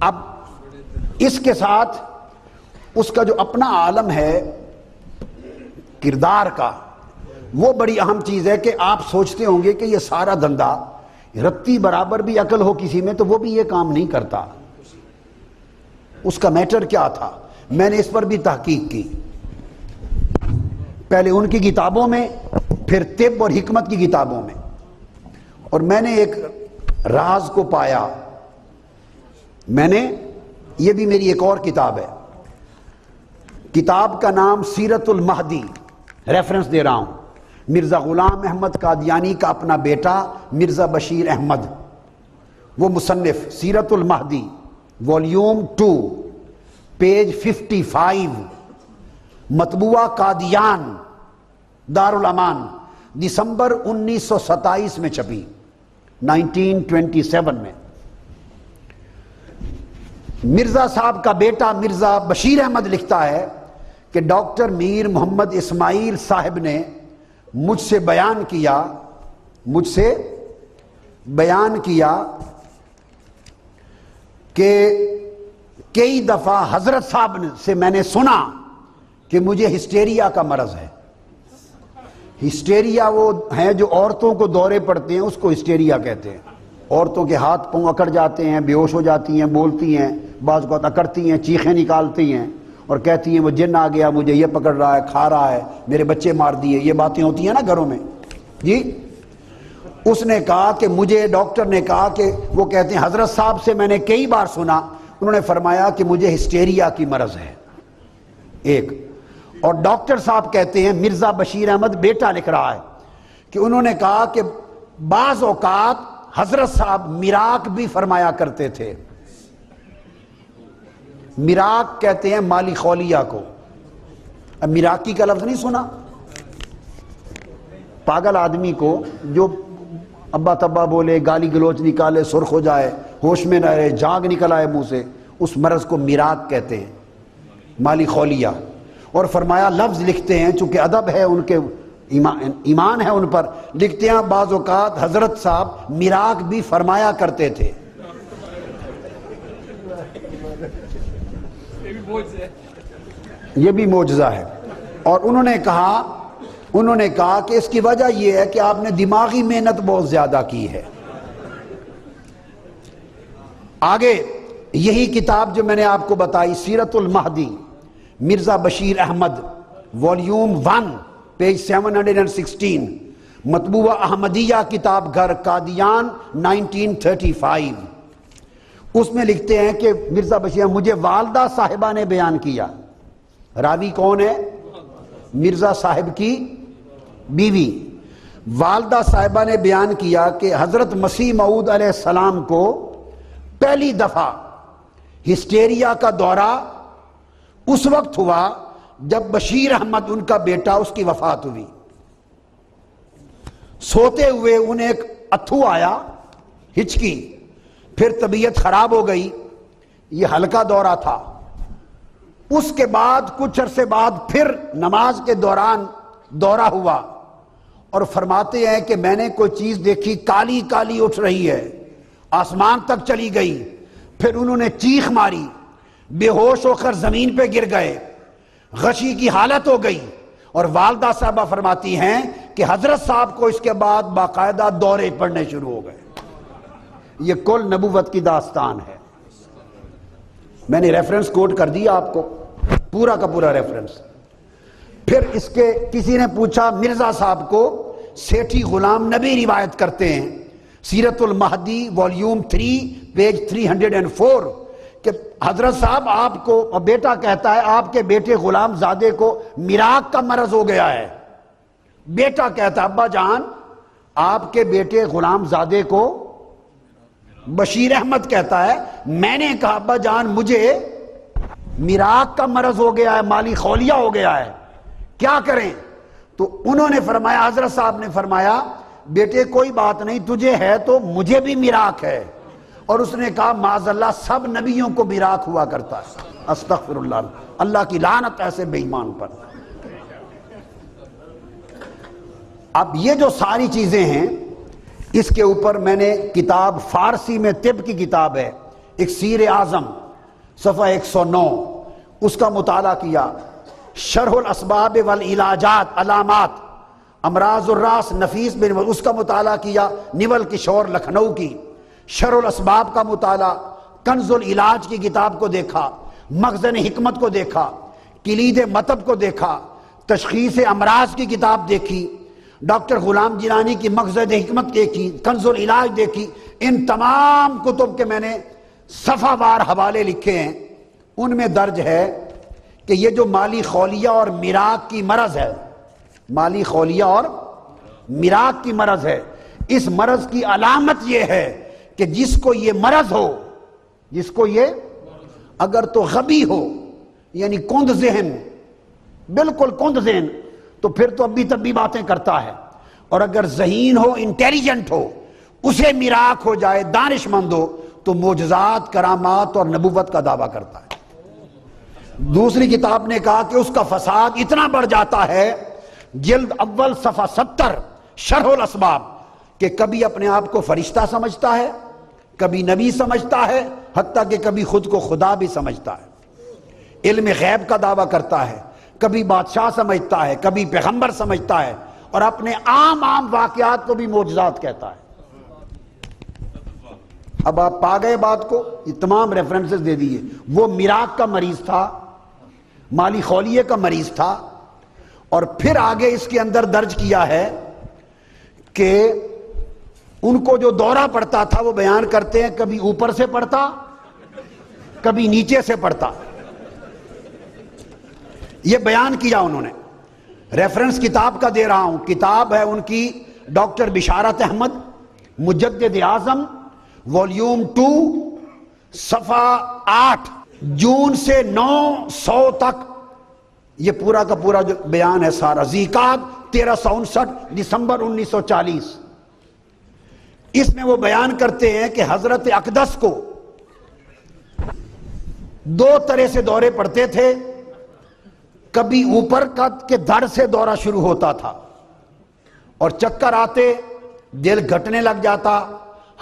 اب اس کے ساتھ اس کا جو اپنا عالم ہے کردار کا، وہ بڑی اہم چیز ہے کہ آپ سوچتے ہوں گے کہ یہ سارا دھندا رتی برابر بھی عقل ہو کسی میں تو وہ بھی یہ کام نہیں کرتا۔ اس کا میٹر کیا تھا؟ میں نے اس پر بھی تحقیق کی، پہلے ان کی کتابوں میں، پھر طب اور حکمت کی کتابوں میں، اور میں نے ایک راز کو پایا۔ یہ بھی میری ایک اور کتاب ہے، کتاب کا نام سیرت المہدی، ریفرنس دے رہا ہوں، مرزا غلام احمد قادیانی کا اپنا بیٹا مرزا بشیر احمد، وہ مصنف، سیرت المہدی والیوم 2 پیج 55، مطبوعہ قادیان دارالامان، دسمبر 1927 میں چھپی، 1927 میں۔ مرزا صاحب کا بیٹا مرزا بشیر احمد لکھتا ہے کہ ڈاکٹر میر محمد اسماعیل صاحب نے مجھ سے بیان کیا کہ کئی دفعہ حضرت صاحب سے میں نے سنا کہ مجھے ہسٹیریا کا مرض ہے۔ ہسٹیریا وہ ہیں جو عورتوں کو دورے پڑتے ہیں، اس کو ہسٹیریا کہتے ہیں۔ عورتوں کے ہاتھ پاؤں اکڑ جاتے ہیں، بے ہوش ہو جاتی ہیں، بولتی ہیں، بعض اوقات اکڑتی ہیں، چیخیں نکالتی ہیں اور کہتی ہیں وہ جن آ گیا، مجھے یہ پکڑ رہا ہے، کھا رہا ہے، میرے بچے مار دیے، یہ باتیں ہوتی ہیں نا گھروں میں۔ جی اس نے کہا کہ مجھے، ڈاکٹر نے کہا کہ وہ کہتے ہیں حضرت صاحب سے میں نے کئی بار سنا، انہوں نے فرمایا کہ مجھے ہسٹیریا کی مرض ہے ایک۔ اور ڈاکٹر صاحب کہتے ہیں، مرزا بشیر احمد بیٹا لکھ رہا ہے کہ انہوں نے کہا کہ بعض اوقات حضرت صاحب میراق بھی فرمایا کرتے تھے۔ میراق کہتے ہیں مالی خولیہ کو۔ اب میراقی کا لفظ نہیں سنا؟ پاگل آدمی کو جو ابا تبا بولے، گالی گلوچ نکالے، سرخ ہو جائے، ہوش میں نہ رہے، جاگ نکل آئے منہ سے، اس مرض کو میراق کہتے ہیں، مالی خولیہ۔ اور فرمایا لفظ لکھتے ہیں، چونکہ ادب ہے ان کے، ایمان ہے ان پر، لکھتے ہیں بعض اوقات حضرت صاحب میراق بھی فرمایا کرتے تھے۔ یہ بھی معجزہ ہے۔ اور انہوں نے کہا کہ اس کی وجہ یہ ہے کہ آپ نے دماغی محنت بہت زیادہ کی ہے۔ آگے یہی کتاب جو میں نے آپ کو بتائی، سیرت المہدی، مرزا بشیر احمد، والیوم 1 پیج 716، مطبوعہ احمدیہ کتاب گھر قادیان 1935، اس میں لکھتے ہیں کہ مرزا بشیر، مجھے والدہ صاحبہ نے بیان کیا، راوی کون ہے؟ مرزا صاحب کی بیوی، والدہ صاحبہ نے بیان کیا کہ حضرت مسیح موعود علیہ السلام کو پہلی دفعہ ہسٹیریا کا دورہ اس وقت ہوا جب بشیر احمد ان کا بیٹا، اس کی وفات ہوئی۔ سوتے ہوئے انہیں ایک اتھو آیا، ہچکی، پھر طبیعت خراب ہو گئی، یہ ہلکا دورہ تھا۔ اس کے بعد کچھ عرصے بعد پھر نماز کے دوران دورہ ہوا، اور فرماتے ہیں کہ میں نے کوئی چیز دیکھی، کالی کالی اٹھ رہی ہے، آسمان تک چلی گئی، پھر انہوں نے چیخ ماری، بے ہوش ہو کر زمین پہ گر گئے، غشی کی حالت ہو گئی۔ اور والدہ صاحبہ فرماتی ہیں کہ حضرت صاحب کو اس کے بعد باقاعدہ دورے پڑنے شروع ہو گئے۔ یہ کل نبوت کی داستان ہے۔ میں نے ریفرنس کوٹ کر دیا آپ کو، پورا کا پورا ریفرنس۔ پھر اس کے کسی نے پوچھا، مرزا صاحب کو سیٹھی غلام نبی روایت کرتے ہیں، سیرت المہدی والیوم 3 پیج 304، کہ حضرت صاحب آپ کو، بیٹا کہتا ہے آپ کے بیٹے غلام زادے کو میراق کا مرض ہو گیا ہے۔ بیٹا کہتا ہے ابا جان آپ کے بیٹے غلام زادے کو، بشیر احمد کہتا ہے میں نے کہا ابا جان مجھے میراق کا مرض ہو گیا ہے، مالی خولیہ ہو گیا ہے، کیا کریں؟ تو انہوں نے فرمایا، حضرت صاحب نے فرمایا بیٹے کوئی بات نہیں، تجھے ہے تو مجھے بھی میراق ہے۔ اور اس نے کہا معاذ اللہ سب نبیوں کو میراق ہوا کرتا ہے، استغفر اللہ، اللہ کی لعنت ایسے بے ایمان پر۔ اب یہ جو ساری چیزیں ہیں، اس کے اوپر میں نے کتاب، فارسی میں طب کی کتاب ہے، اکسیر اعظم صفحہ 109 اس کا مطالعہ کیا، شرح الاسباب والعلاجات علامات امراض الراس نفیس بن اس کا مطالعہ کیا، نول کشور لکھنؤ کی، شرح الاسباب کا مطالعہ، کنز العلاج کی کتاب کو دیکھا، مخزن حکمت کو دیکھا، کلید مطب کو دیکھا، تشخیص امراض کی کتاب دیکھی، ڈاکٹر غلام جیلانی کی مخزن حکمت دیکھی، کنز العلاج دیکھی۔ ان تمام کتب کے میں نے صفحہ وار حوالے لکھے ہیں، ان میں درج ہے کہ یہ جو مالی خولیہ اور میراث کی مرض ہے، مالی خولیہ اور میراث کی مرض ہے، اس مرض کی علامت یہ ہے کہ جس کو یہ مرض ہو، جس کو یہ اگر تو غبی ہو یعنی کند ذہن، بالکل کند ذہن، تو پھر تو ابھی تب بھی باتیں کرتا ہے، اور اگر ذہین ہو، انٹیلیجنٹ ہو، اسے میراث ہو جائے، دانش مند ہو، تو معجزات، کرامات اور نبوت کا دعویٰ کرتا ہے۔ دوسری کتاب نے کہا کہ اس کا فساد اتنا بڑھ جاتا ہے، جلد اول صفحہ 70 شرح الاسباب، کہ کبھی اپنے آپ کو فرشتہ سمجھتا ہے، کبھی نبی سمجھتا ہے، حتیٰ کہ کبھی خود کو خدا بھی سمجھتا ہے، علم غیب کا دعویٰ کرتا ہے، کبھی بادشاہ سمجھتا ہے، کبھی پیغمبر سمجھتا ہے، اور اپنے عام واقعات کو بھی معجزات کہتا ہے۔ اب آپ پا گئے بات کو، یہ تمام ریفرنسز دے دیئے۔ وہ میراث کا مریض تھا، مالی خولیے کا مریض تھا، اور پھر آگے اس کے اندر درج کیا ہے کہ ان کو جو دورہ پڑتا تھا وہ بیان کرتے ہیں، کبھی اوپر سے پڑتا، کبھی نیچے سے پڑتا، یہ بیان کیا انہوں نے۔ ریفرنس کتاب کا دے رہا ہوں، کتاب ہے ان کی ڈاکٹر بشارت احمد مجدد اعظم، والیوم 2 صفحہ 8، جون سے 900 تک یہ پورا کا پورا جو بیان ہے سارا، ذیقعد 1359 دسمبر 1940۔ اس میں وہ بیان کرتے ہیں کہ حضرت اقدس کو 2 طرح سے دورے پڑتے تھے، کبھی اوپر کے دھڑ سے دورہ شروع ہوتا تھا اور چکر آتے، دل گھٹنے لگ جاتا،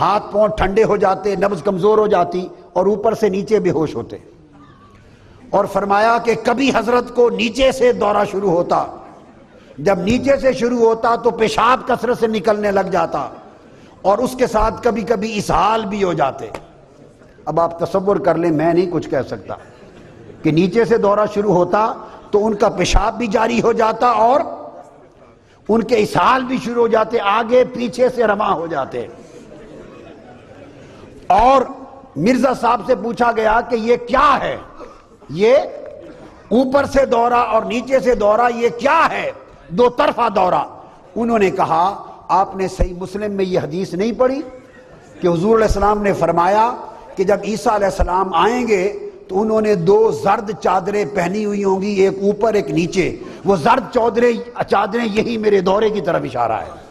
ہاتھ پاؤں ٹھنڈے ہو جاتے، نبض کمزور ہو جاتی، اور اوپر سے نیچے بے ہوش ہوتے۔ اور فرمایا کہ کبھی حضرت کو نیچے سے دورہ شروع ہوتا، جب نیچے سے شروع ہوتا تو پیشاب کثرت سے نکلنے لگ جاتا، اور اس کے ساتھ کبھی کبھی اسہال بھی ہو جاتے۔ اب آپ تصور کر لیں، میں نہیں کچھ کہہ سکتا، کہ نیچے سے دورہ شروع ہوتا تو ان کا پیشاب بھی جاری ہو جاتا اور ان کے اسہال بھی شروع ہو جاتے، آگے پیچھے سے رواں ہو جاتے۔ اور مرزا صاحب سے پوچھا گیا کہ یہ کیا ہے، یہ اوپر سے دورہ اور نیچے سے دورہ یہ کیا ہے، 2 طرفہ دورہ؟ انہوں نے کہا آپ نے صحیح مسلم میں یہ حدیث نہیں پڑھی کہ حضور علیہ السلام نے فرمایا کہ جب عیسیٰ علیہ السلام آئیں گے تو انہوں نے 2 زرد چادریں پہنی ہوئی ہوں گی، ایک اوپر ایک نیچے، وہ زرد چادریں یہی میرے دورے کی طرف اشارہ ہے۔